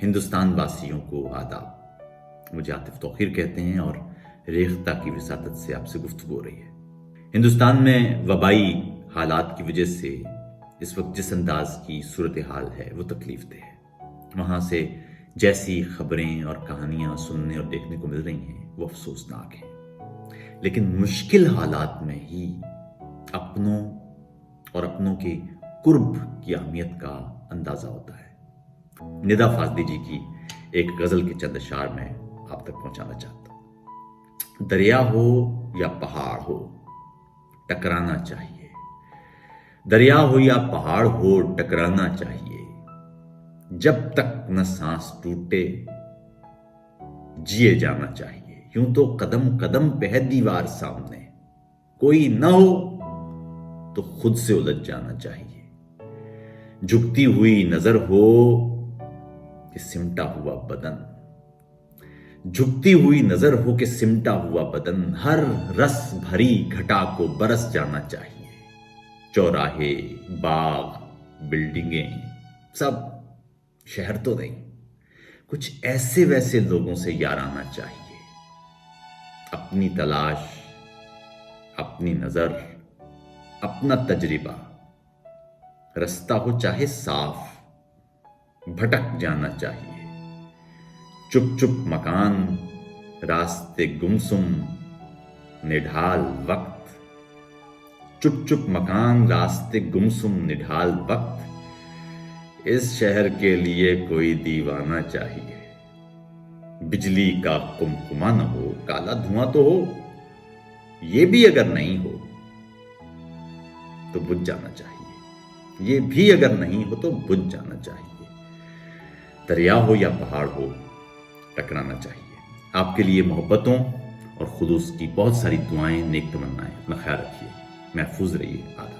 ہندوستان واسیوں کو آداب، مجھے عاطف توقیر کہتے ہیں اور ریختہ کی وساطت سے آپ سے گفتگو ہو رہی ہے۔ ہندوستان میں وبائی حالات کی وجہ سے اس وقت جس انداز کی صورتحال ہے وہ تکلیف دہ ہے۔ وہاں سے جیسی خبریں اور کہانیاں سننے اور دیکھنے کو مل رہی ہیں وہ افسوسناک ہیں، لیکن مشکل حالات میں ہی اپنوں اور اپنوں کے قرب کی اہمیت کا اندازہ ہوتا ہے۔ ندا فاضلی جی کی ایک غزل کے چند اشعار میں آپ تک پہنچانا چاہتا ہوں۔ دریا ہو یا پہاڑ ہو ٹکرانا چاہیے، دریا ہو یا پہاڑ ہو ٹکرانا چاہیے، جب تک نہ سانس ٹوٹے جیے جانا چاہیے، یوں تو قدم قدم پہ ہے دیوار سامنے، کوئی نہ ہو تو خود سے الجھ جانا چاہیے، جھکتی ہوئی نظر ہو کہ سمٹا ہوا بدن، جھکتی ہوئی نظر ہو کہ سمٹا ہوا بدن، ہر رس بھری گھٹا کو برس جانا چاہیے، چوراہے باغ بلڈنگیں سب شہر تو نہیں، کچھ ایسے ویسے لوگوں سے یارانا چاہیے، اپنی تلاش اپنی نظر اپنا تجربہ، رستہ ہو چاہے صاف بھٹک جانا چاہیے، چپ چپ مکان راستے گمسم نڈھال وقت، چپ چپ مکان راستے گمسم نڈھال وقت، اس شہر کے لیے کوئی دیوانہ چاہیے، بجلی کا کمکما نہ ہو کالا دھواں تو ہو، یہ بھی اگر نہیں ہو تو بجھ جانا چاہیے، یہ بھی اگر نہیں ہو تو بجھ جانا چاہیے، دریا ہو یا پہاڑ ہو ٹکرانا چاہیے۔ آپ کے لیے محبتوں اور خلوص کی بہت ساری دعائیں، نیک تمنائیں، اپنا خیال رکھیے، محفوظ رہیے، آداب۔